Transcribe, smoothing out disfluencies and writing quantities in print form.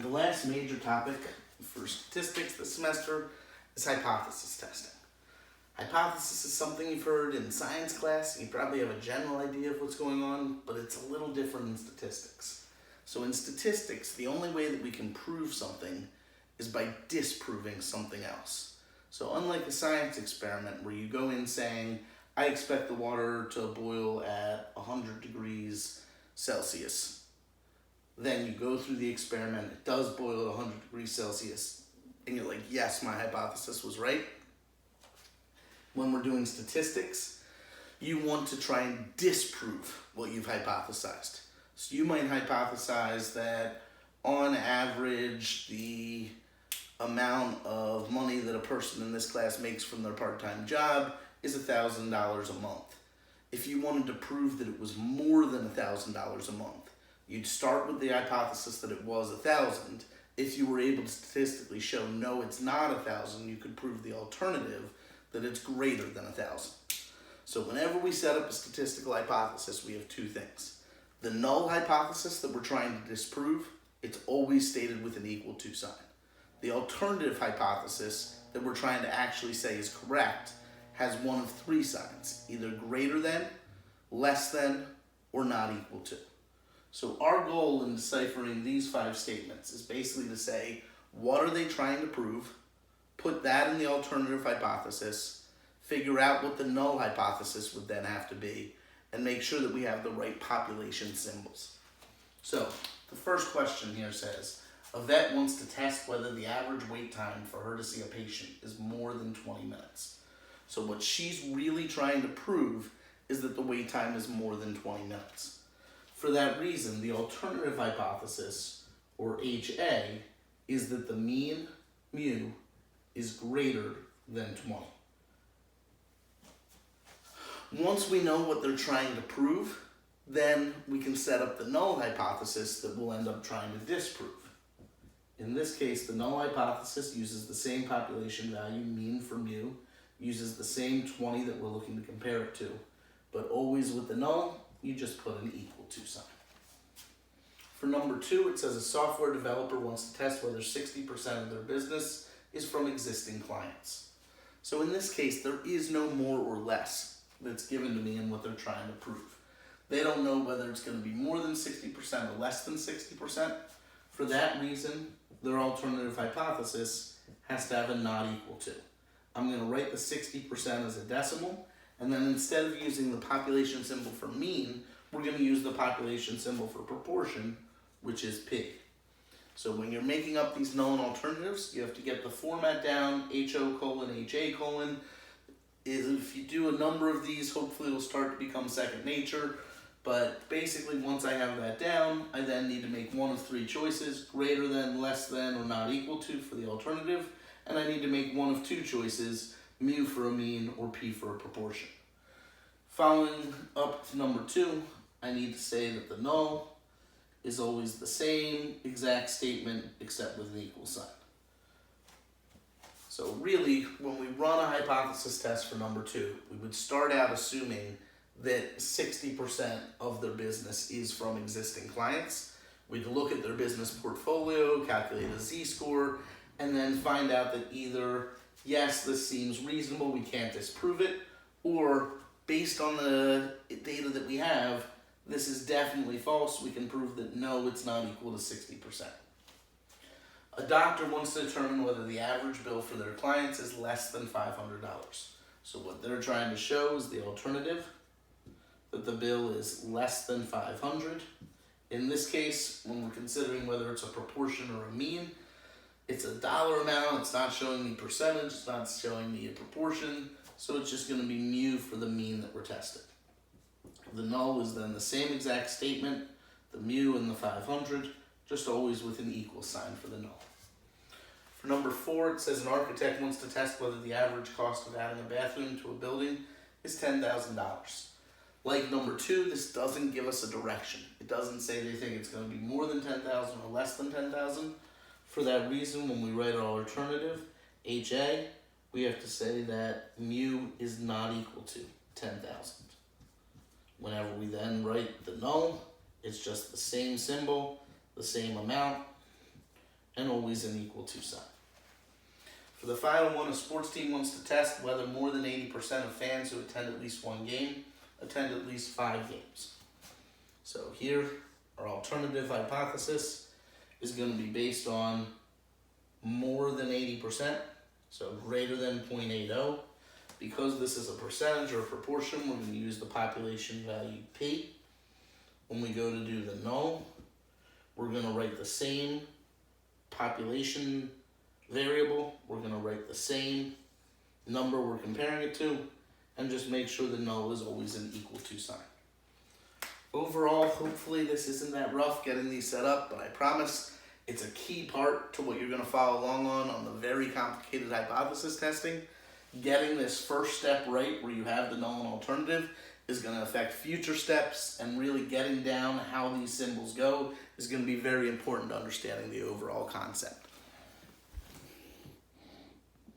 The last major topic for statistics this semester is hypothesis testing. Hypothesis is something you've heard in science class. You probably have a general idea of what's going on, but it's a little different in statistics. So in statistics, the only way that we can prove something is by disproving something else. So unlike a science experiment where you go in saying, I expect the water to boil at 100 degrees Celsius. Then you go through the experiment, it does boil at 100 degrees Celsius, and you're like, yes, my hypothesis was right. When we're doing statistics, you want to try and disprove what you've hypothesized. So you might hypothesize that on average, the amount of money that a person in this class makes from their part-time job is $1,000 a month. If you wanted to prove that it was more than $1,000 a month, you'd start with the hypothesis that it was 1,000. If you were able to statistically show no, it's not 1,000, you could prove the alternative that it's greater than 1,000. So whenever we set up a statistical hypothesis, we have two things. The null hypothesis that we're trying to disprove, it's always stated with an equal to sign. The alternative hypothesis that we're trying to actually say is correct has one of three signs, either greater than, less than, or not equal to. So our goal in deciphering these 5 statements is basically to say, what are they trying to prove? Put that in the alternative hypothesis, figure out what the null hypothesis would then have to be, and make sure that we have the right population symbols. So the first question here says, a vet wants to test whether the average wait time for her to see a patient is more than 20 minutes. So what she's really trying to prove is that the wait time is more than 20 minutes. For that reason, the alternative hypothesis, or HA, is that the mean, mu, is greater than 20. Once we know what they're trying to prove, then we can set up the null hypothesis that we'll end up trying to disprove. In this case, the null hypothesis uses the same population value, mean for mu, uses the same 20 that we're looking to compare it to, but always with the null, you just put an equal to sign. For number 2, it says a software developer wants to test whether 60% of their business is from existing clients. So in this case, there is no more or less that's given to me in what they're trying to prove. They don't know whether it's going to be more than 60% or less than 60%. For that reason, their alternative hypothesis has to have a not equal to. I'm going to write the 60% as a decimal, and then instead of using the population symbol for mean, we're going to use the population symbol for proportion, which is P. So when you're making up these null and alternatives, you have to get the format down, HO colon, HA colon. If you do a number of these, hopefully it'll start to become second nature. But basically, once I have that down, I then need to make one of 3 choices, greater than, less than, or not equal to for the alternative. And I need to make one of 2 choices, mu for a mean or P for a proportion. Following up to number 2, I need to say that the null is always the same exact statement except with an equal sign. So really, when we run a hypothesis test for number 2, we would start out assuming that 60% of their business is from existing clients. We'd look at their business portfolio, calculate a z-score, and then find out that either, yes, this seems reasonable, we can't disprove it, or based on the data that we have, this is definitely false, we can prove that no, it's not equal to 60%. A doctor wants to determine whether the average bill for their clients is less than $500. So what they're trying to show is the alternative, that the bill is less than 500. In this case, when we're considering whether it's a proportion or a mean, it's a dollar amount, it's not showing me percentage, it's not showing me a proportion, so it's just going to be mu for the mean that we're testing. The null is then the same exact statement, the mu and the 500, just always with an equal sign for the null. For number 4, it says an architect wants to test whether the average cost of adding a bathroom to a building is $10,000. Like number 2, this doesn't give us a direction. It doesn't say they think it's going to be more than 10,000 or less than 10,000. For that reason, when we write our alternative, HA, we have to say that mu is not equal to 10,000. Whenever we then write the null, it's just the same symbol, the same amount, and always an equal to sign. For the final one, a sports team wants to test whether more than 80% of fans who attend at least one game attend at least 5 games. So here, our alternative hypothesis is going to be based on more than 80%, so greater than 0.80. Because this is a percentage or a proportion, we're going to use the population value P. When we go to do the null, we're going to write the same population variable. We're going to write the same number we're comparing it to, and just make sure the null is always an equal to sign. Overall, hopefully this isn't that rough getting these set up, but I promise it's a key part to what you're going to follow along on the very complicated hypothesis testing. Getting this first step right, where you have the null and alternative, is going to affect future steps, and really getting down how these symbols go is going to be very important to understanding the overall concept.